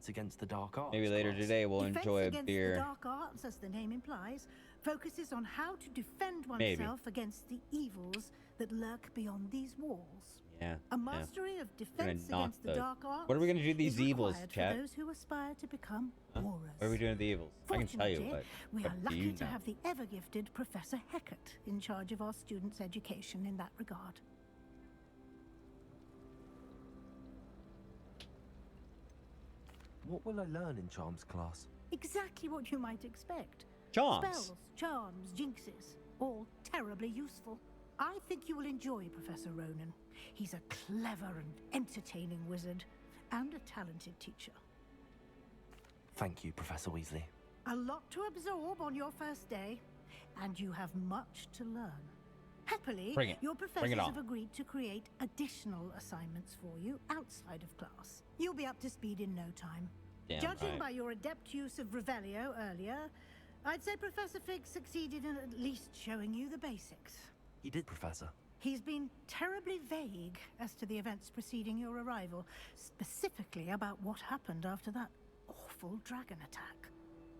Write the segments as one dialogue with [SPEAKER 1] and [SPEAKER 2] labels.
[SPEAKER 1] defense against the dark arts.
[SPEAKER 2] Maybe later
[SPEAKER 1] class.
[SPEAKER 2] today we'll
[SPEAKER 3] Defense
[SPEAKER 2] enjoy a
[SPEAKER 3] against
[SPEAKER 2] beer.
[SPEAKER 3] the dark arts, as the name implies, focuses on how to defend
[SPEAKER 2] Maybe.
[SPEAKER 3] oneself against the evils that lurk beyond these walls.
[SPEAKER 2] Yeah.
[SPEAKER 3] A mastery of defense
[SPEAKER 2] knock
[SPEAKER 3] against the
[SPEAKER 2] those.
[SPEAKER 3] dark arts.
[SPEAKER 2] What are we gonna do with these
[SPEAKER 3] is
[SPEAKER 2] evils,
[SPEAKER 3] required
[SPEAKER 2] chat?
[SPEAKER 3] For those who aspire to become aurors.
[SPEAKER 2] What are we doing with the evils? I can tell you,
[SPEAKER 3] Fortunately,
[SPEAKER 2] but
[SPEAKER 3] we are
[SPEAKER 2] what do you
[SPEAKER 3] lucky to
[SPEAKER 2] know?
[SPEAKER 3] have the ever-gifted Professor Heckert in charge of our students' education in that regard.
[SPEAKER 1] What will I learn in Charms class?
[SPEAKER 3] Exactly what you might expect.
[SPEAKER 2] Charms.
[SPEAKER 3] Spells, charms, jinxes, all terribly useful. I think you will enjoy Professor Ronan. He's a clever and entertaining wizard, and a talented teacher.
[SPEAKER 1] Thank you, Professor Weasley.
[SPEAKER 3] A lot to absorb on your first day, and you have much to learn. Happily,
[SPEAKER 2] Bring it.
[SPEAKER 3] your
[SPEAKER 2] Bring
[SPEAKER 3] professors
[SPEAKER 2] it on.
[SPEAKER 3] have agreed to create additional assignments for you outside of class. You'll be up to speed in no time.
[SPEAKER 2] Damn
[SPEAKER 3] Judging
[SPEAKER 2] right.
[SPEAKER 3] by your adept use of Revelio earlier, I'd say Professor Fig succeeded in at least showing you the basics.
[SPEAKER 1] He did, Professor.
[SPEAKER 3] He's been terribly vague as to the events preceding your arrival, specifically about what happened after that awful dragon attack.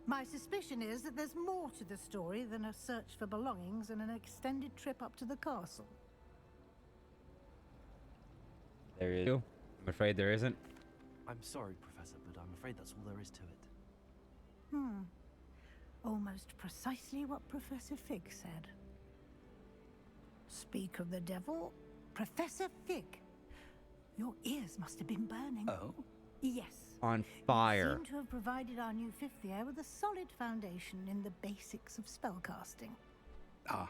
[SPEAKER 3] My suspicion is that there's more to the story than a search for belongings and an extended trip up to the castle.
[SPEAKER 2] There is. I'm afraid there isn't.
[SPEAKER 1] I'm sorry, Professor, but I'm afraid that's all there is to it.
[SPEAKER 3] Almost precisely what Professor Fig said. Speak of the devil, Professor Fig. Your ears must have been burning.
[SPEAKER 1] Oh?
[SPEAKER 3] Yes.
[SPEAKER 2] On fire.
[SPEAKER 3] Seem to have provided our new fifth year with a solid foundation in the basics of spellcasting.
[SPEAKER 4] Ah,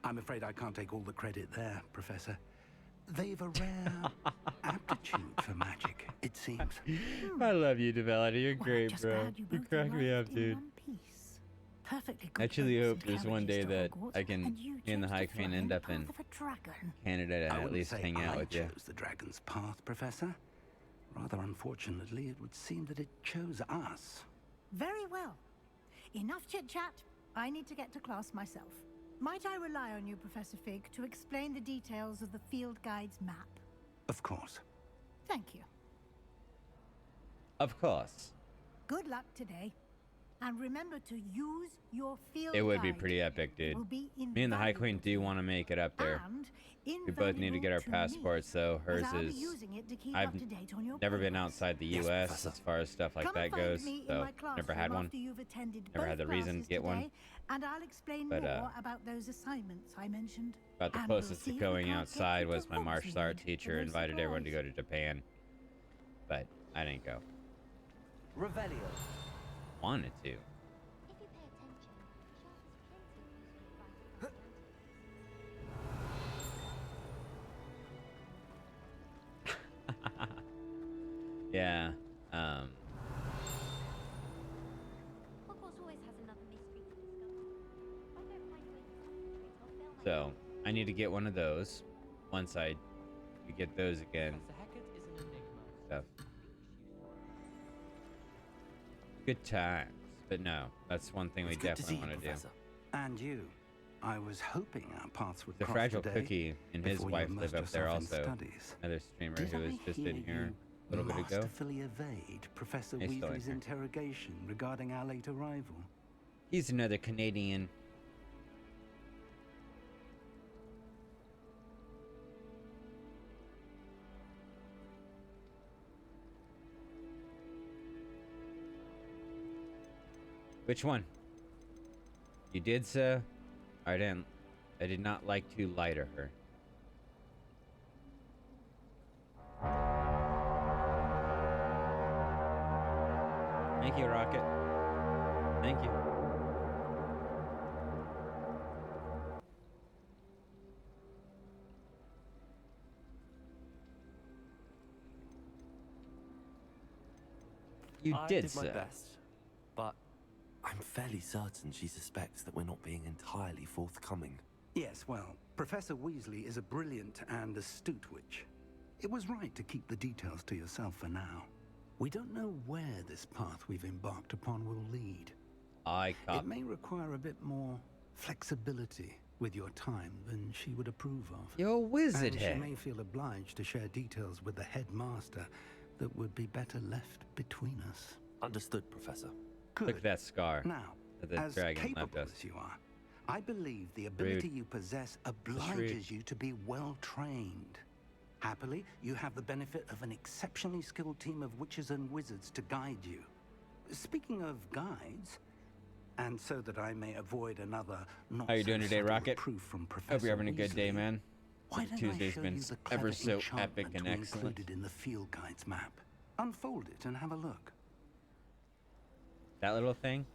[SPEAKER 4] I'm afraid I can't take all the credit there, Professor. They've a rare aptitude for magic, it seems.
[SPEAKER 2] I love you, Development. You're
[SPEAKER 3] Well,
[SPEAKER 2] great,
[SPEAKER 3] just
[SPEAKER 2] bro.
[SPEAKER 3] glad you
[SPEAKER 2] You
[SPEAKER 3] both
[SPEAKER 2] crack me up,
[SPEAKER 3] arrived in
[SPEAKER 2] dude.
[SPEAKER 3] one piece. Perfectly good
[SPEAKER 2] I actually
[SPEAKER 3] books
[SPEAKER 2] hope
[SPEAKER 3] and
[SPEAKER 2] there's one
[SPEAKER 3] carriages
[SPEAKER 2] day
[SPEAKER 3] to
[SPEAKER 2] that
[SPEAKER 3] Hogwarts,
[SPEAKER 2] I can,
[SPEAKER 3] and you
[SPEAKER 2] me and the
[SPEAKER 3] chose
[SPEAKER 2] High
[SPEAKER 3] to
[SPEAKER 2] Queen
[SPEAKER 3] fly
[SPEAKER 2] end
[SPEAKER 3] the
[SPEAKER 2] up in
[SPEAKER 3] path of a dragon.
[SPEAKER 2] Canada and
[SPEAKER 4] I
[SPEAKER 2] at
[SPEAKER 4] wouldn't
[SPEAKER 2] least
[SPEAKER 4] say
[SPEAKER 2] hang out
[SPEAKER 4] I
[SPEAKER 2] with you.
[SPEAKER 4] chose the dragon's path, Professor. Rather unfortunately, it would seem that it chose us.
[SPEAKER 3] Very well. Enough chit-chat. I need to get to class myself. Might I rely on you, Professor Fig, to explain the details of the field guide's map?
[SPEAKER 4] Of course.
[SPEAKER 3] Thank you.
[SPEAKER 2] Of course.
[SPEAKER 3] Good luck today. And remember to use your field
[SPEAKER 2] It would be
[SPEAKER 3] guide.
[SPEAKER 2] pretty epic, dude.
[SPEAKER 3] It will be
[SPEAKER 2] Me and the High Queen
[SPEAKER 3] invaluable
[SPEAKER 2] do
[SPEAKER 3] to
[SPEAKER 2] want to
[SPEAKER 3] you.
[SPEAKER 2] make it up there.
[SPEAKER 3] And
[SPEAKER 2] We both need to get our
[SPEAKER 3] invaluable to
[SPEAKER 2] passports,
[SPEAKER 3] me,
[SPEAKER 2] though. Hers
[SPEAKER 3] as I'll be
[SPEAKER 2] is.
[SPEAKER 3] using it to keep
[SPEAKER 2] I've
[SPEAKER 3] up to date on your
[SPEAKER 2] never been
[SPEAKER 3] progress.
[SPEAKER 2] outside the
[SPEAKER 1] Yes,
[SPEAKER 2] U.S.
[SPEAKER 1] Professor.
[SPEAKER 2] as far as stuff like
[SPEAKER 3] Come
[SPEAKER 2] that
[SPEAKER 3] and find
[SPEAKER 2] goes,
[SPEAKER 3] me in
[SPEAKER 2] so
[SPEAKER 3] my
[SPEAKER 2] never had
[SPEAKER 3] classroom
[SPEAKER 2] one.
[SPEAKER 3] after you've attended
[SPEAKER 2] Never had
[SPEAKER 3] both
[SPEAKER 2] the reason to
[SPEAKER 3] classes
[SPEAKER 2] get one.
[SPEAKER 3] today, and I'll explain
[SPEAKER 2] But,
[SPEAKER 3] more about those assignments I mentioned.
[SPEAKER 2] About the
[SPEAKER 3] And we'll
[SPEAKER 2] closest
[SPEAKER 3] see
[SPEAKER 2] to
[SPEAKER 3] if we
[SPEAKER 2] going
[SPEAKER 3] can't get
[SPEAKER 2] outside
[SPEAKER 3] you to
[SPEAKER 2] was my martial art
[SPEAKER 3] Hogsmeade
[SPEAKER 2] teacher
[SPEAKER 3] for no
[SPEAKER 2] invited everyone to go
[SPEAKER 3] surprise.
[SPEAKER 2] to Japan, but I didn't go.
[SPEAKER 1] Revelio.
[SPEAKER 2] Wanted to.
[SPEAKER 5] If you pay attention, Charles has plenty of useful
[SPEAKER 2] Yeah.
[SPEAKER 5] Hogwarts always has another mystery to discover. If I don't find a way to concentrate, I'll fail my
[SPEAKER 2] So I need to get one of those. Once I get those again,
[SPEAKER 1] Professor Heckert is an enigma.
[SPEAKER 2] stuff. Good times, but no, that's one thing we
[SPEAKER 1] It's good to see
[SPEAKER 2] definitely
[SPEAKER 1] you,
[SPEAKER 2] want to do.
[SPEAKER 1] Professor.
[SPEAKER 4] And you. I was hoping our paths would
[SPEAKER 2] The
[SPEAKER 4] cross
[SPEAKER 2] Fragile
[SPEAKER 4] today
[SPEAKER 2] Cookie and his
[SPEAKER 4] before you
[SPEAKER 2] wife
[SPEAKER 4] immersed
[SPEAKER 2] live up there
[SPEAKER 4] yourself in
[SPEAKER 2] also.
[SPEAKER 4] studies.
[SPEAKER 2] Another streamer
[SPEAKER 4] Did
[SPEAKER 2] who was
[SPEAKER 4] I
[SPEAKER 2] just
[SPEAKER 4] hear
[SPEAKER 2] in here
[SPEAKER 4] you
[SPEAKER 2] a little bit ago.
[SPEAKER 4] masterfully evade Professor
[SPEAKER 2] He's still in
[SPEAKER 4] Weasley's
[SPEAKER 2] here.
[SPEAKER 4] interrogation regarding our late arrival?
[SPEAKER 2] He's another Canadian. Which one? You did, sir? I didn't. I did not like to lie to her. Thank you, Rocket. Thank you. You
[SPEAKER 1] I
[SPEAKER 2] did,
[SPEAKER 1] did my
[SPEAKER 2] sir.
[SPEAKER 1] best, but I'm fairly certain she suspects that we're not being entirely forthcoming.
[SPEAKER 4] Yes, well, Professor Weasley is a brilliant and astute witch. It was right to keep the details to yourself for now. We don't know where this path we've embarked upon will lead.
[SPEAKER 2] I cop.
[SPEAKER 4] It may require a bit more flexibility with your time than she would approve of.
[SPEAKER 2] You're a wizard
[SPEAKER 4] And she
[SPEAKER 2] head.
[SPEAKER 4] may feel obliged to share details with the headmaster that would be better left between us.
[SPEAKER 1] Understood, Professor.
[SPEAKER 4] Good.
[SPEAKER 2] Look at that scar
[SPEAKER 4] Now,
[SPEAKER 2] that the
[SPEAKER 4] as
[SPEAKER 2] dragon left
[SPEAKER 4] capable
[SPEAKER 2] us.
[SPEAKER 4] as you are, I believe the ability you possess obliges you to be well trained. Happily, you have the benefit of an exceptionally skilled team of witches and wizards to guide you. Speaking of guides, and so that I may avoid another not
[SPEAKER 2] How you doing today, Rocket?
[SPEAKER 4] proof from Professor
[SPEAKER 2] Hope you're having a good day,
[SPEAKER 4] Weasley,
[SPEAKER 2] man.
[SPEAKER 4] why don't
[SPEAKER 2] Tuesday's
[SPEAKER 4] I show
[SPEAKER 2] been
[SPEAKER 4] you the
[SPEAKER 2] ever
[SPEAKER 4] clever
[SPEAKER 2] so epic
[SPEAKER 4] enchantment
[SPEAKER 2] and
[SPEAKER 4] we
[SPEAKER 2] excellent.
[SPEAKER 4] included in the field guide's map? Unfold it and have a look.
[SPEAKER 2] That little thing?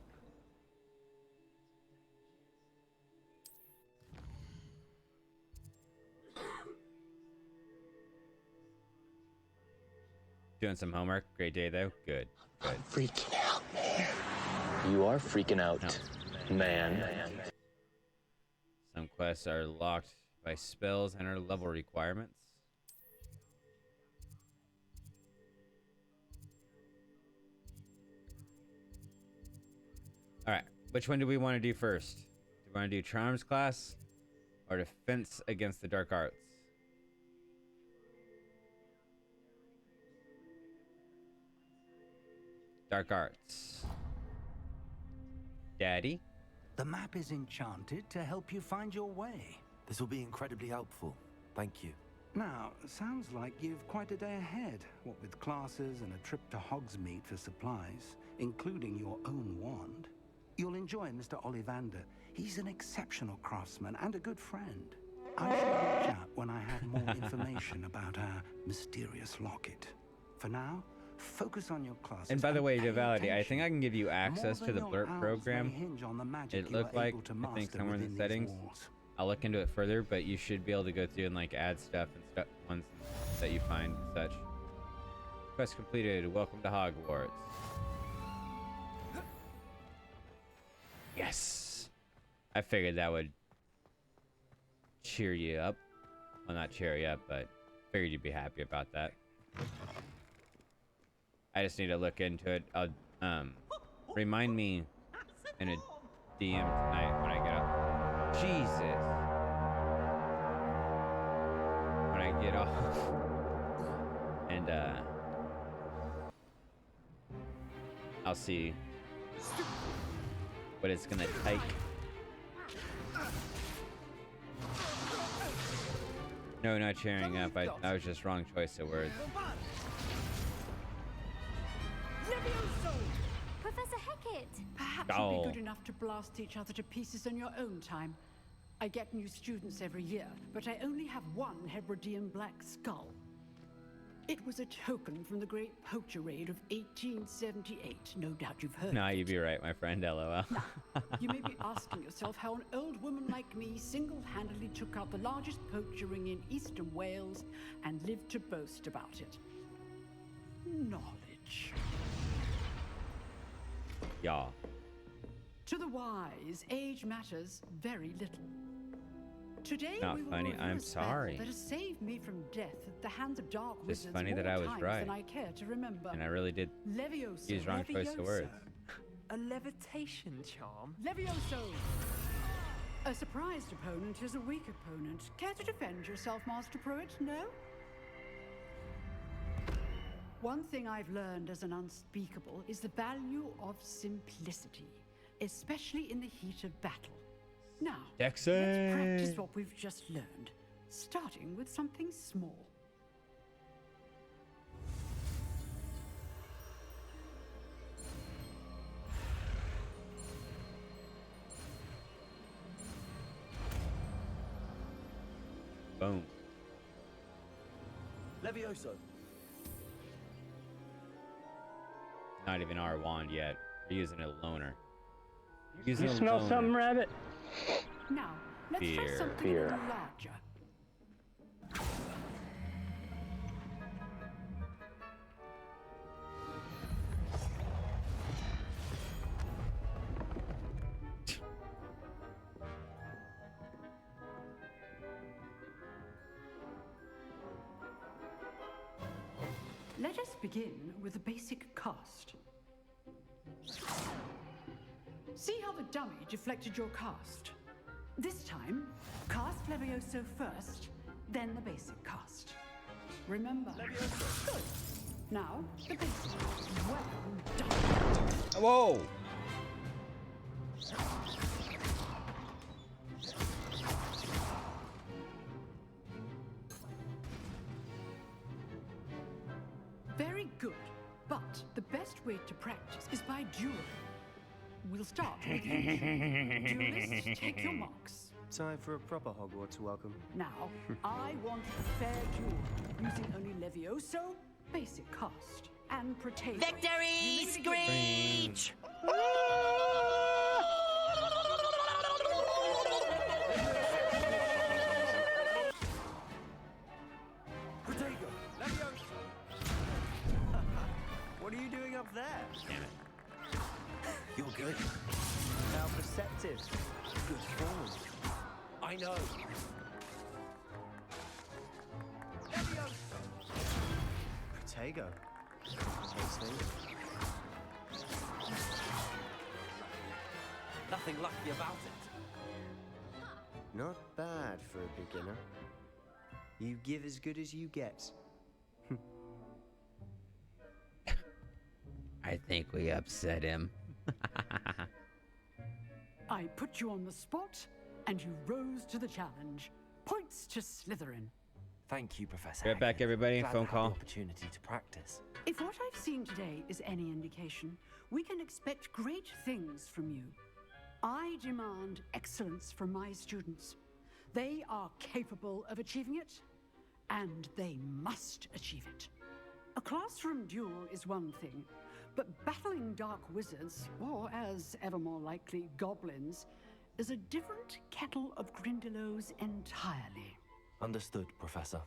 [SPEAKER 2] Doing some homework. Great day, though. Good. Good.
[SPEAKER 6] I'm freaking out, man. You are freaking out, man.
[SPEAKER 2] Some quests are locked by spells and are level requirements. Alright, which one do we want to do first? Do we want to do Charms class or Defense against the Dark Arts? Dark Arts. Daddy?
[SPEAKER 4] The map is enchanted to help you find your way.
[SPEAKER 1] This will be incredibly helpful. Thank you.
[SPEAKER 4] Now, sounds like you've quite a day ahead, what with classes and a trip to Hogsmeade for supplies, including your own wand. You'll enjoy Mr. Ollivander. He's an exceptional craftsman and a good friend. I shall reach out when I have more information about our mysterious locket. For now, focus on your classes.
[SPEAKER 2] And by the way,
[SPEAKER 4] pay
[SPEAKER 2] Duvality, I think
[SPEAKER 4] attention.
[SPEAKER 2] I can give you access
[SPEAKER 4] More
[SPEAKER 2] to the
[SPEAKER 4] than your
[SPEAKER 2] blurb
[SPEAKER 4] hours
[SPEAKER 2] program.
[SPEAKER 4] may hinge on the magic
[SPEAKER 2] It
[SPEAKER 4] you are
[SPEAKER 2] looked like,
[SPEAKER 4] able to
[SPEAKER 2] I think
[SPEAKER 4] master
[SPEAKER 2] somewhere in the
[SPEAKER 4] within these
[SPEAKER 2] settings.
[SPEAKER 4] walls.
[SPEAKER 2] I'll look into it further, but you should be able to go through and like add stuff and stuff ones that you find and such. Quest completed. Welcome to Hogwarts. Yes. I figured that would cheer you up. Well, not cheer you up, but figured you'd be happy about that. I just need to look into it. Remind me in a DM tonight when I get up. Jesus. When I get off. And I'll see what it's gonna take. No, not cheering up. I was just wrong choice of words.
[SPEAKER 5] Professor Hecat!
[SPEAKER 7] Perhaps you'd be good enough to blast each other to pieces in your own time. I get new students every year, but I only have one Hebridean black skull. It was a token from the Great Poacher Raid of 1878. No doubt you've heard
[SPEAKER 2] Nah,
[SPEAKER 7] of it.
[SPEAKER 2] you'd be right, my friend. LOL.
[SPEAKER 7] You may be asking yourself how an old woman like me single-handedly took out the largest poacher ring in eastern Wales and lived to boast about it. Knowledge.
[SPEAKER 2] Yeah.
[SPEAKER 7] To the wise, age matters very little. Today
[SPEAKER 2] Not
[SPEAKER 7] we will
[SPEAKER 2] funny,
[SPEAKER 7] review
[SPEAKER 2] I'm
[SPEAKER 7] a spell
[SPEAKER 2] sorry.
[SPEAKER 7] that has saved me from death at the hands of dark
[SPEAKER 2] Just
[SPEAKER 7] wizards
[SPEAKER 2] funny
[SPEAKER 7] more
[SPEAKER 2] that I was
[SPEAKER 7] times
[SPEAKER 2] right.
[SPEAKER 7] than I care to remember.
[SPEAKER 2] And I really did
[SPEAKER 7] Levioso.
[SPEAKER 2] use wrong choice of words.
[SPEAKER 8] A levitation charm?
[SPEAKER 7] Levioso! A surprised opponent is a weak opponent. Care to defend yourself, Master Pruitt? No? One thing I've learned as an unspeakable is the value of simplicity, especially in the heat of battle. Now, let's practice what we've just learned, starting with something small.
[SPEAKER 2] Boom.
[SPEAKER 1] Levioso.
[SPEAKER 2] Not even our wand yet. We're using a loner. Using
[SPEAKER 6] You
[SPEAKER 2] a
[SPEAKER 6] smell
[SPEAKER 2] loner.
[SPEAKER 6] something, Rabbit?
[SPEAKER 7] Now, let's try
[SPEAKER 2] Fear.
[SPEAKER 7] something
[SPEAKER 6] Fear.
[SPEAKER 7] a little larger. Let us begin with a basic cast. See how the dummy deflected your cast? This time, cast Levioso first, then the basic cast. Remember. Good. Now, the basics. Well done.
[SPEAKER 2] Whoa!
[SPEAKER 7] Very good. But the best way to practice is by dueling. We'll start with you. Duelists, take your marks.
[SPEAKER 9] Time for a proper Hogwarts welcome.
[SPEAKER 7] Now, I want a fair duel, using only Levioso, basic cast, and Protego.
[SPEAKER 10] Victory screech!
[SPEAKER 9] Protego! Leviosa! What are you doing up there?
[SPEAKER 2] Damn it.
[SPEAKER 1] You're good.
[SPEAKER 9] How perceptive. Good form.
[SPEAKER 1] I know.
[SPEAKER 9] Leviosa! Protego. Tasting.
[SPEAKER 1] Nothing lucky about it.
[SPEAKER 9] Not bad for a beginner. You give as good as you get.
[SPEAKER 2] I think we upset him.
[SPEAKER 7] I put you on the spot, and you rose to the challenge. Points to Slytherin.
[SPEAKER 1] Thank you, Professor.
[SPEAKER 2] Right back,
[SPEAKER 1] Hagrid.
[SPEAKER 2] everybody.
[SPEAKER 1] Glad
[SPEAKER 2] Phone
[SPEAKER 1] to have
[SPEAKER 2] call.
[SPEAKER 1] the opportunity to practice.
[SPEAKER 7] If what I've seen today is any indication, we can expect great things from you. I demand excellence from my students. They are capable of achieving it, and they must achieve it. A classroom duel is one thing, but battling dark wizards, or as ever more likely, goblins, is a different kettle of Grindylows entirely.
[SPEAKER 1] Understood, Professor.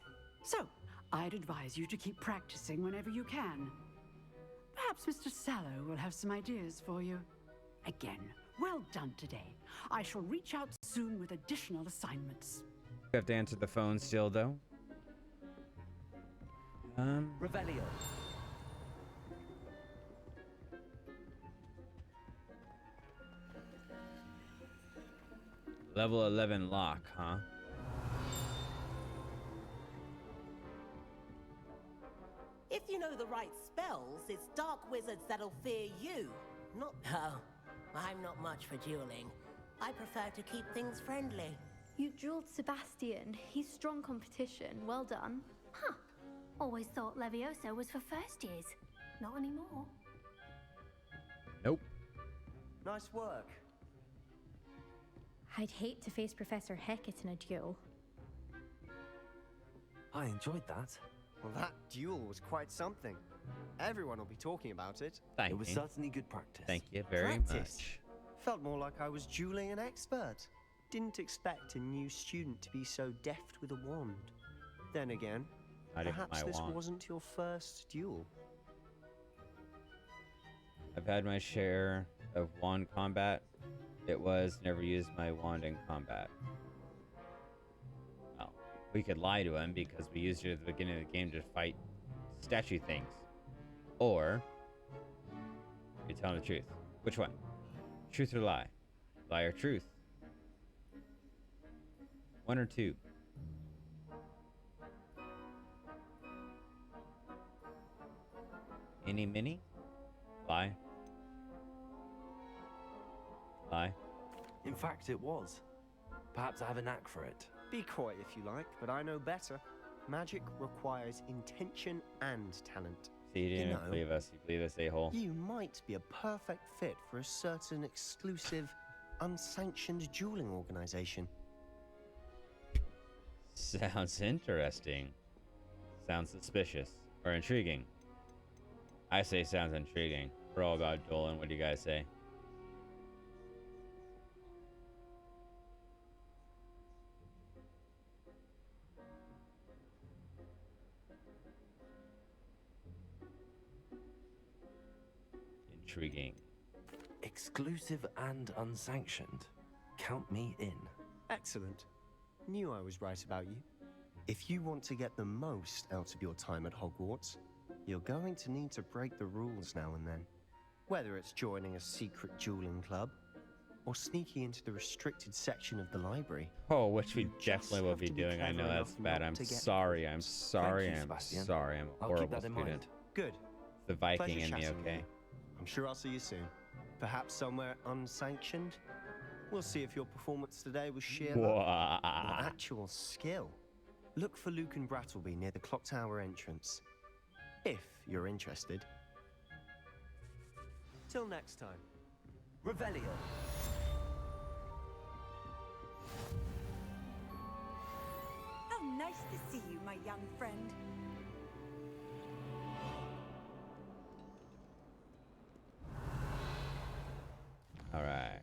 [SPEAKER 7] So, I'd advise you to keep practicing whenever you can. Perhaps Mr. Sallow will have some ideas for you. Again, well done today. I shall reach out soon with additional assignments.
[SPEAKER 2] We have to answer the phone still, though.
[SPEAKER 1] Revelio.
[SPEAKER 2] Level 11 lock, huh?
[SPEAKER 10] If you know the right spells, it's dark wizards that'll fear you. Not... Oh, I'm not much for dueling. I prefer to keep things friendly.
[SPEAKER 5] You dueled Sebastian. He's strong competition. Well done. Huh. Always thought Levioso was for first years. Not anymore.
[SPEAKER 2] Nope.
[SPEAKER 9] Nice work.
[SPEAKER 11] I'd hate to face Professor Hecat in a duel.
[SPEAKER 1] I enjoyed that.
[SPEAKER 9] Well, that duel was quite something. Everyone will be talking about it.
[SPEAKER 2] Thank
[SPEAKER 1] It was
[SPEAKER 2] you.
[SPEAKER 1] certainly good practice.
[SPEAKER 2] Thank you very
[SPEAKER 9] Practice.
[SPEAKER 2] much.
[SPEAKER 9] Felt more like I was dueling an expert. Didn't expect a new student to be so deft with a wand. Then again,
[SPEAKER 2] Not even
[SPEAKER 9] perhaps
[SPEAKER 2] my
[SPEAKER 9] this
[SPEAKER 2] wand.
[SPEAKER 9] wasn't your first duel.
[SPEAKER 2] I've had my share of wand combat. It was never used my wand in combat. Well, we could lie to him because we used it at the beginning of the game to fight statue things. Or you tell him the truth. Which one? Truth or lie? Lie or truth? One or two? Any mini? Lie. Lie.
[SPEAKER 1] In fact, it was. Perhaps I have a knack for it.
[SPEAKER 9] Be coy if you like, but I know better. Magic requires intention and talent.
[SPEAKER 2] See, you didn't
[SPEAKER 9] know,
[SPEAKER 2] believe us. You believe us, a-hole.
[SPEAKER 9] You might be a perfect fit for a certain exclusive, unsanctioned dueling organization.
[SPEAKER 2] Sounds interesting. Sounds suspicious. Or intriguing. I say sounds intriguing. We're all about dueling. What do you guys say? Intriguing.
[SPEAKER 1] Exclusive and unsanctioned. Count me in.
[SPEAKER 9] Excellent. Knew I was right about you. If you want to get the most out of your time at Hogwarts, you're going to need to break the rules now and then. Whether it's joining a secret dueling club, or sneaking into the restricted section of the library.
[SPEAKER 2] Oh, which we
[SPEAKER 9] You just
[SPEAKER 2] definitely will
[SPEAKER 9] have
[SPEAKER 2] be
[SPEAKER 9] to be
[SPEAKER 2] doing. I know
[SPEAKER 9] clever
[SPEAKER 2] that's
[SPEAKER 9] enough
[SPEAKER 2] bad.
[SPEAKER 9] not
[SPEAKER 2] I'm
[SPEAKER 9] to get
[SPEAKER 2] sorry. I'm sorry.
[SPEAKER 1] you,
[SPEAKER 2] I'm
[SPEAKER 1] Sebastian.
[SPEAKER 2] sorry. I'm a
[SPEAKER 1] I'll keep
[SPEAKER 2] horrible
[SPEAKER 1] that in
[SPEAKER 2] student.
[SPEAKER 1] mind.
[SPEAKER 9] Good.
[SPEAKER 2] The Viking
[SPEAKER 9] Pleasure
[SPEAKER 2] in me,
[SPEAKER 9] chatting with
[SPEAKER 2] okay?
[SPEAKER 9] you. I'm sure I'll see you soon. Perhaps somewhere unsanctioned. We'll see if your performance today was sheer luck or actual skill. Look for Luke and Brattleby near the clock tower entrance. If you're interested. Till next time. Revelio.
[SPEAKER 12] How nice to see you, my young friend.
[SPEAKER 2] All right.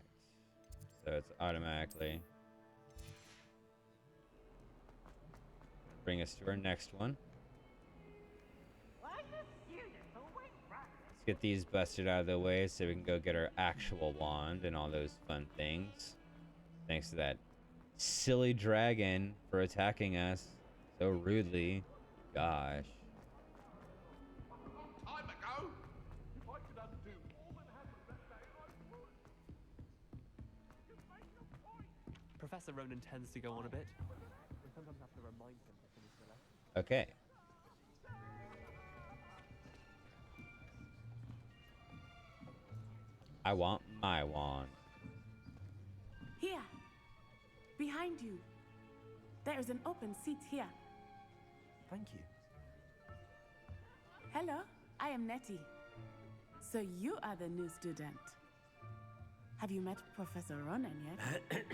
[SPEAKER 2] So it's automatically bring us to our next one. Let's get these busted out of the way so we can go get our actual wand and all those fun things. Thanks to that silly dragon for attacking us so rudely. Gosh.
[SPEAKER 13] Professor Ronan tends to go on a bit. We sometimes have to remind him to finish the lesson.
[SPEAKER 2] Okay. I want my wand.
[SPEAKER 14] Here. Behind you. There is an open seat here.
[SPEAKER 13] Thank you.
[SPEAKER 14] Hello, I am Nettie. So you are the new student. Have you met Professor Ronan yet?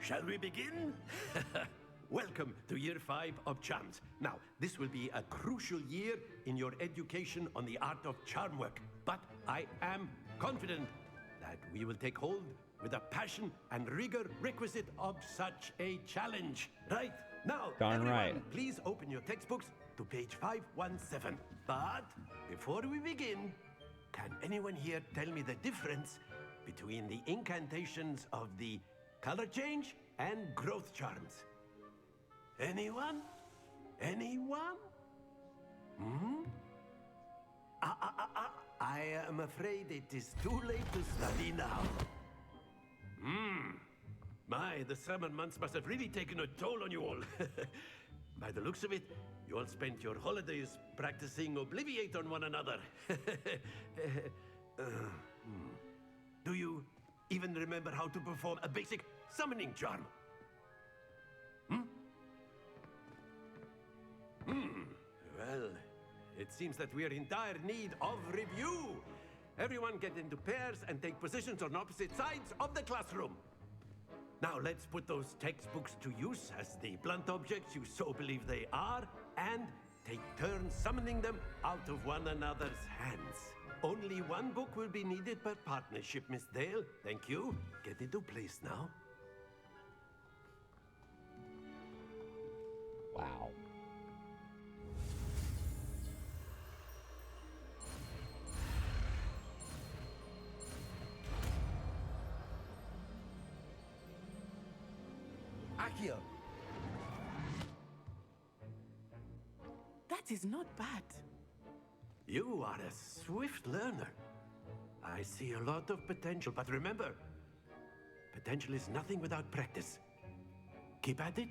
[SPEAKER 15] Shall we begin? Welcome to Year 5 of Charms. Now, this will be a crucial year in your education on the art of charm work. But I am confident that we will take hold with the passion and rigor requisite of such a challenge. Right? Now,
[SPEAKER 2] Darn
[SPEAKER 15] everyone,
[SPEAKER 2] right.
[SPEAKER 15] please open your textbooks to page 517. But before we begin, can anyone here tell me the difference between the incantations of the color change and growth charms? Anyone? Anyone? Hmm? I am afraid it is too late to study now. My, the summer months must have really taken a toll on you all. By the looks of it, you all spent your holidays practicing Obliviate on one another. Do you even remember how to perform a basic summoning charm? Well, it seems that we are in dire need of review. Everyone get into pairs and take positions on opposite sides of the classroom. Now let's put those textbooks to use as the blunt objects you so believe they are, and take turns summoning them out of one another's hands. Only one book will be needed per partnership, Miss Dale. Thank you. Get into place now.
[SPEAKER 2] Wow.
[SPEAKER 15] Accio.
[SPEAKER 14] That is not bad.
[SPEAKER 15] You are a swift learner. I see a lot of potential, but remember, potential is nothing without practice. Keep at it.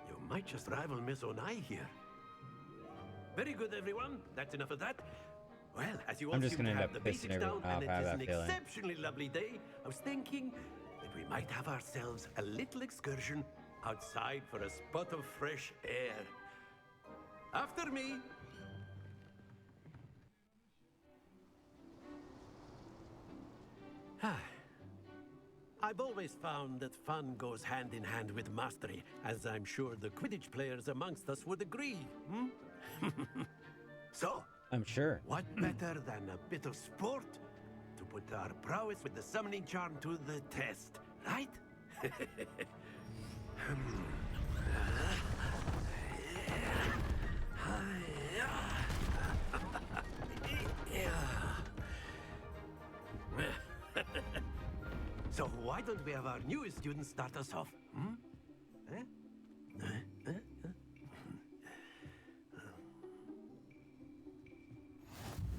[SPEAKER 15] You might just rival Miss Onai here. Very good, everyone. That's enough of that. Well, as you all
[SPEAKER 2] I'm just
[SPEAKER 15] seem
[SPEAKER 2] gonna
[SPEAKER 15] to
[SPEAKER 2] end
[SPEAKER 15] have
[SPEAKER 2] up
[SPEAKER 15] the
[SPEAKER 2] pissing
[SPEAKER 15] basics
[SPEAKER 2] everyone
[SPEAKER 15] down,
[SPEAKER 2] off.
[SPEAKER 15] and it
[SPEAKER 2] I have
[SPEAKER 15] is
[SPEAKER 2] that
[SPEAKER 15] an
[SPEAKER 2] feeling.
[SPEAKER 15] exceptionally lovely day, I was thinking that we might have ourselves a little excursion outside for a spot of fresh air. After me. I've always found that fun goes hand in hand with mastery, as I'm sure the Quidditch players amongst us would agree. So,
[SPEAKER 2] I'm sure.
[SPEAKER 15] what better than a bit of sport to put our prowess with the summoning charm to the test, right? So why don't we have our newest student start us off?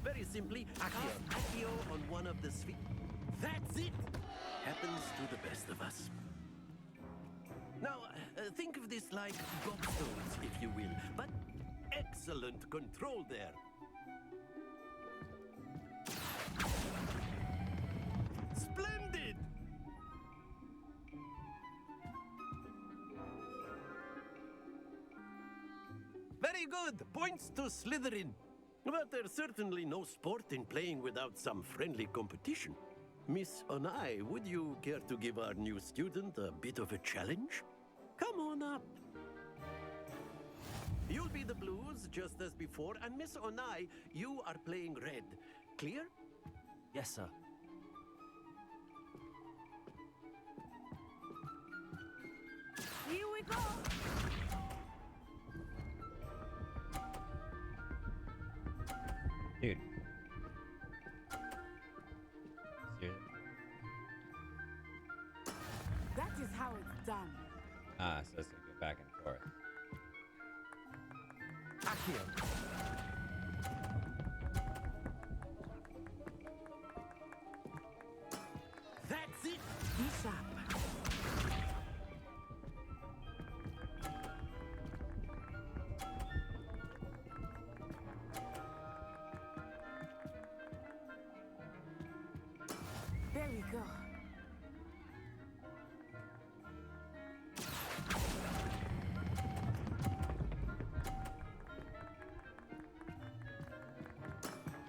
[SPEAKER 15] Very simply, Accio on one of the spheres. That's it! Happens to the best of us. Now, think of this like gobstones, if you will, but Excellent control there. Splendid! Very good. Points to Slytherin. But there's certainly no sport in playing without some friendly competition. Miss Onai, would you care to give our new student a bit of a challenge? Come on up. You'll be the blues, just as before, and Miss Onai, you are playing red. Clear?
[SPEAKER 1] Yes, sir.
[SPEAKER 14] Here we go.
[SPEAKER 2] Dude. Seriously?
[SPEAKER 14] That is how it's done.
[SPEAKER 2] Ah, so it's gonna go back and forth.
[SPEAKER 15] That's it!
[SPEAKER 14] Be sharp. There we go.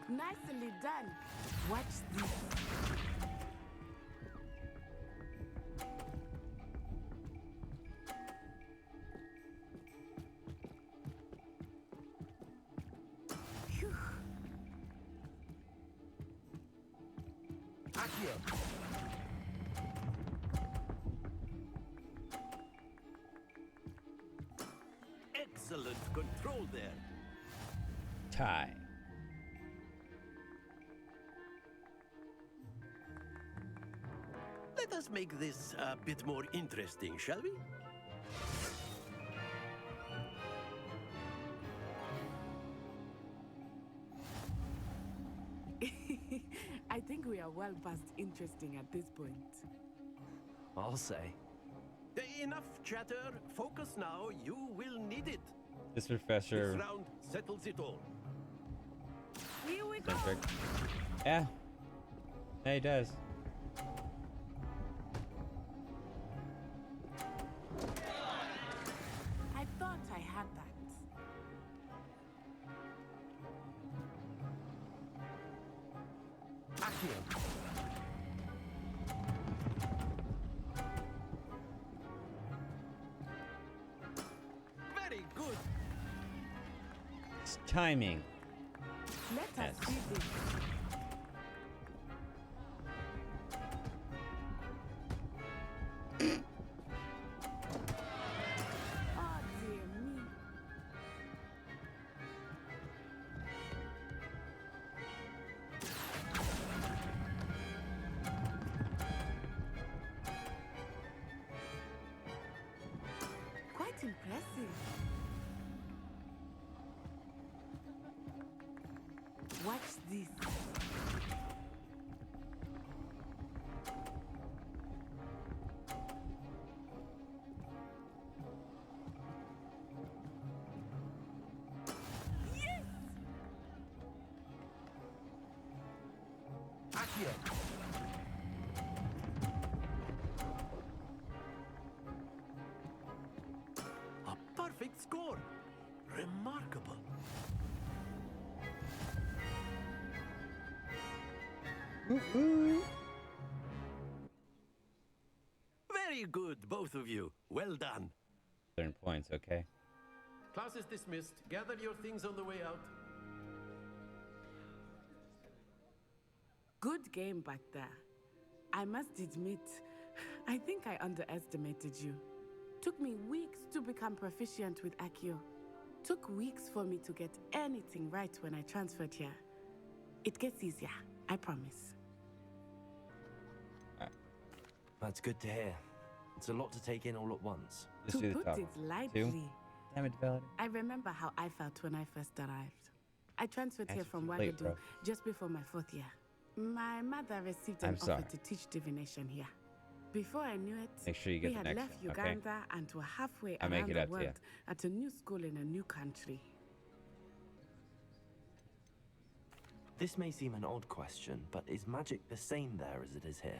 [SPEAKER 14] Nicely done. Watch this. Phew.
[SPEAKER 15] Excellent control there.
[SPEAKER 2] Tie.
[SPEAKER 15] Let us make this a bit more interesting, shall we?
[SPEAKER 14] I think we are well past interesting at this point.
[SPEAKER 1] I'll say.
[SPEAKER 15] Enough chatter. Focus now. You will need it.
[SPEAKER 2] This professor.
[SPEAKER 15] This round settles it all.
[SPEAKER 14] Here we go.
[SPEAKER 2] Centric. Yeah. Yeah, he does.
[SPEAKER 14] I thought I had that.
[SPEAKER 15] Very good.
[SPEAKER 2] It's timing.
[SPEAKER 14] Let us see this. Oh dear me. Quite impressive. Watch this. Yes!
[SPEAKER 15] A perfect score. Remarkable. Very good, both of you. Well done.
[SPEAKER 2] Certain points, okay?
[SPEAKER 15] Class is dismissed. Gather your things on the way out.
[SPEAKER 14] Good game back there. I must admit, I think I underestimated you. Took me weeks to become proficient with Accio. Took weeks for me to get anything right when I transferred here. It gets easier, I promise.
[SPEAKER 1] That's good to hear. It's a lot to take in all at once.
[SPEAKER 2] Just
[SPEAKER 14] To
[SPEAKER 2] do the
[SPEAKER 14] put
[SPEAKER 2] top
[SPEAKER 14] it
[SPEAKER 2] one.
[SPEAKER 14] lightly,
[SPEAKER 2] Two. Damn it, Valid.
[SPEAKER 14] I remember how I felt when I first arrived. I transferred here
[SPEAKER 2] Answer
[SPEAKER 14] from
[SPEAKER 2] too late,
[SPEAKER 14] Wagadu
[SPEAKER 2] bro.
[SPEAKER 14] just before my 4th year. My mother received an
[SPEAKER 2] I'm
[SPEAKER 14] offer
[SPEAKER 2] sorry.
[SPEAKER 14] to teach divination here. Before I knew it,
[SPEAKER 2] Make sure you get
[SPEAKER 14] we
[SPEAKER 2] the
[SPEAKER 14] had
[SPEAKER 2] next
[SPEAKER 14] left
[SPEAKER 2] one, okay?
[SPEAKER 14] Uganda and were halfway
[SPEAKER 2] I'll make
[SPEAKER 14] around
[SPEAKER 2] it
[SPEAKER 14] the
[SPEAKER 2] up to you.
[SPEAKER 14] world at a new school in a new country.
[SPEAKER 1] This may seem an odd question, but is magic the same there as it is here?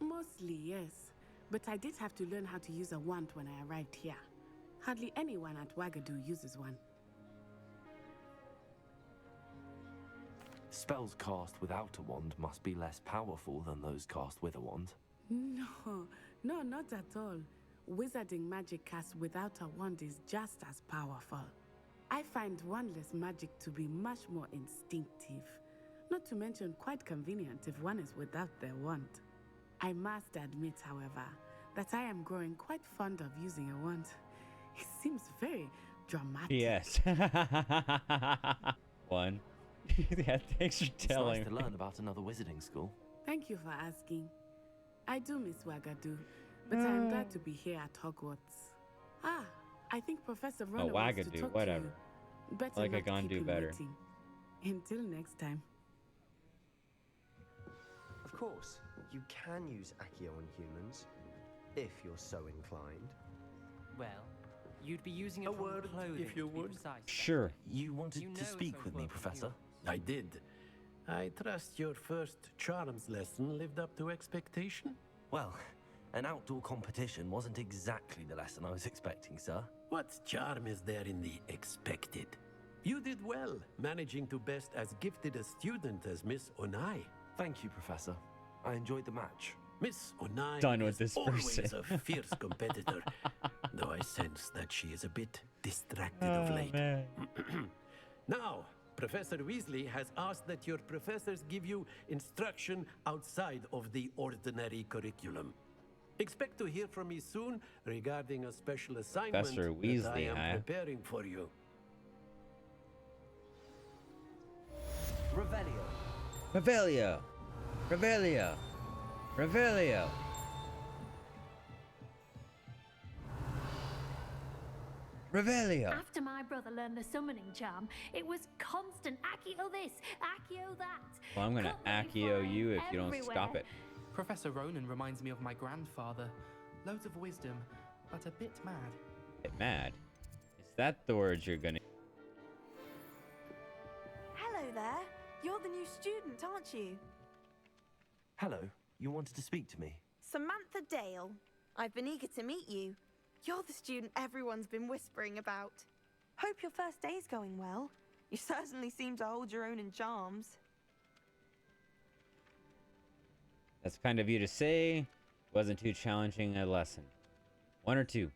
[SPEAKER 14] Mostly, yes. But I did have to learn how to use a wand when I arrived here. Hardly anyone at Wagadu uses one.
[SPEAKER 1] Spells cast without a wand must be less powerful than those cast with a wand.
[SPEAKER 14] No, not at all. Wizarding magic cast without a wand is just as powerful. I find wandless magic to be much more instinctive. Not to mention quite convenient if one is without their wand. I must admit, however, that I am growing quite fond of using a wand. It seems very dramatic.
[SPEAKER 2] Yes. One. Yeah, thanks for telling
[SPEAKER 1] It's nice to learn about another wizarding school.
[SPEAKER 14] Thank you for asking. I do miss Wagadu, but I am glad to be here at Hogwarts. I think Professor Rowan wants to
[SPEAKER 2] Wagadu,
[SPEAKER 14] talk
[SPEAKER 2] whatever.
[SPEAKER 14] to you. Better
[SPEAKER 2] Like I
[SPEAKER 14] not
[SPEAKER 2] can't
[SPEAKER 14] keep
[SPEAKER 2] do
[SPEAKER 14] him
[SPEAKER 2] better.
[SPEAKER 14] waiting. Until next time.
[SPEAKER 9] Of course, you can use Accio on humans, if you're so inclined.
[SPEAKER 8] Well, you'd be using it
[SPEAKER 15] A
[SPEAKER 8] from
[SPEAKER 15] word,
[SPEAKER 8] clothing,
[SPEAKER 15] if you
[SPEAKER 8] to be
[SPEAKER 15] would.
[SPEAKER 8] precise.
[SPEAKER 2] Sure.
[SPEAKER 1] You wanted
[SPEAKER 8] You
[SPEAKER 1] to
[SPEAKER 8] know
[SPEAKER 1] speak
[SPEAKER 8] it's
[SPEAKER 1] with me,
[SPEAKER 8] work with
[SPEAKER 1] Professor?
[SPEAKER 15] I did. I trust your first charms lesson lived up to expectation?
[SPEAKER 1] Well, an outdoor competition wasn't exactly the lesson I was expecting, sir.
[SPEAKER 15] What charm is there in the expected? You did well, managing to best as gifted a student as Miss Onai.
[SPEAKER 1] Thank you, Professor. I enjoyed the match.
[SPEAKER 15] Miss Onai
[SPEAKER 2] Done with
[SPEAKER 15] is
[SPEAKER 2] this
[SPEAKER 15] always
[SPEAKER 2] person.
[SPEAKER 15] a fierce competitor, though I sense that she is a bit distracted of
[SPEAKER 2] Oh,
[SPEAKER 15] late.
[SPEAKER 2] man.
[SPEAKER 15] Now, Professor Weasley has asked that your professors give you instruction outside of the ordinary curriculum. Expect to hear from me soon regarding a special assignment
[SPEAKER 2] Professor
[SPEAKER 15] that I
[SPEAKER 2] Weasley,
[SPEAKER 15] am
[SPEAKER 2] huh?
[SPEAKER 15] preparing for you.
[SPEAKER 1] Revelio.
[SPEAKER 2] Revelio. Revelio. Revelio. Revelio.
[SPEAKER 5] After my brother learned the summoning charm, it was constant Accio this, Accio that.
[SPEAKER 2] Well, I'm gonna
[SPEAKER 5] Cutlery
[SPEAKER 2] Accio
[SPEAKER 5] flying
[SPEAKER 2] you if you don't
[SPEAKER 5] everywhere.
[SPEAKER 2] stop it.
[SPEAKER 13] Professor Ronan reminds me of my grandfather. Loads of wisdom, but a bit mad.
[SPEAKER 2] Get mad. Is that the words you're gonna...
[SPEAKER 12] Hello there. You're the new student, aren't you?
[SPEAKER 1] Hello. You wanted to speak to me?
[SPEAKER 12] Samantha Dale. I've been eager to meet you. You're the student everyone's been whispering about. Hope your first day's going well. You certainly seem to hold your own in charms.
[SPEAKER 2] That's kind of you to say. Wasn't too challenging a lesson. One or two.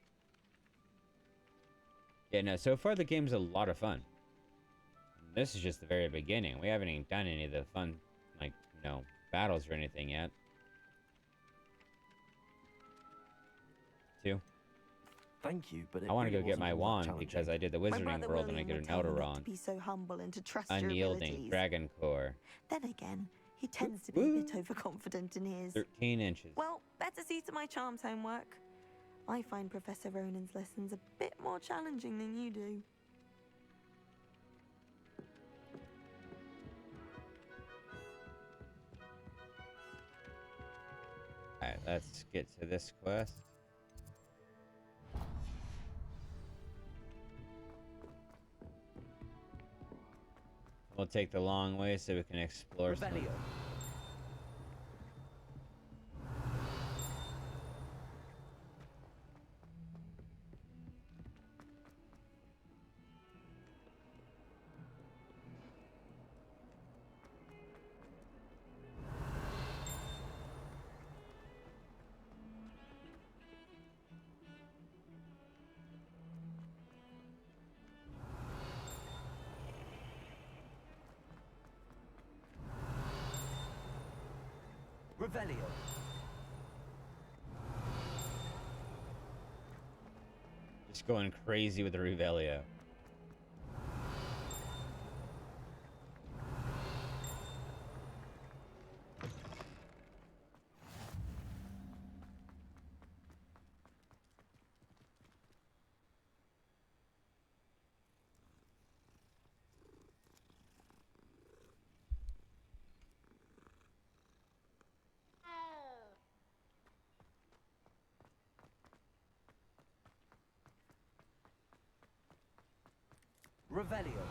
[SPEAKER 2] Yeah, no, so far the game's a lot of fun. This is just the very beginning. We haven't even done any of the fun, like, you know, battles or anything yet. Two.
[SPEAKER 1] Thank you, but
[SPEAKER 2] I want to
[SPEAKER 1] really
[SPEAKER 2] go get
[SPEAKER 1] wasn't
[SPEAKER 2] my
[SPEAKER 1] all that
[SPEAKER 2] wand
[SPEAKER 1] challenging.
[SPEAKER 2] because I did the
[SPEAKER 12] My
[SPEAKER 2] Wizarding
[SPEAKER 12] brother
[SPEAKER 2] World and I
[SPEAKER 12] William
[SPEAKER 2] get
[SPEAKER 12] would
[SPEAKER 2] an
[SPEAKER 12] tell
[SPEAKER 2] Outer
[SPEAKER 12] you not to
[SPEAKER 2] Wand.
[SPEAKER 12] be so humble and to trust your
[SPEAKER 2] Unyielding
[SPEAKER 12] abilities.
[SPEAKER 2] Dragon Core.
[SPEAKER 12] Then again, he tends to be a bit overconfident in his.
[SPEAKER 2] 13 inches.
[SPEAKER 12] Well, better see to my charms homework. I find Professor Ronan's lessons a bit more challenging than you do.
[SPEAKER 2] Alright, let's get to this quest. We'll take the long way so we can explore some.
[SPEAKER 1] Revelio. Revelio.
[SPEAKER 2] Just going crazy with the Revelio.
[SPEAKER 1] Revelio.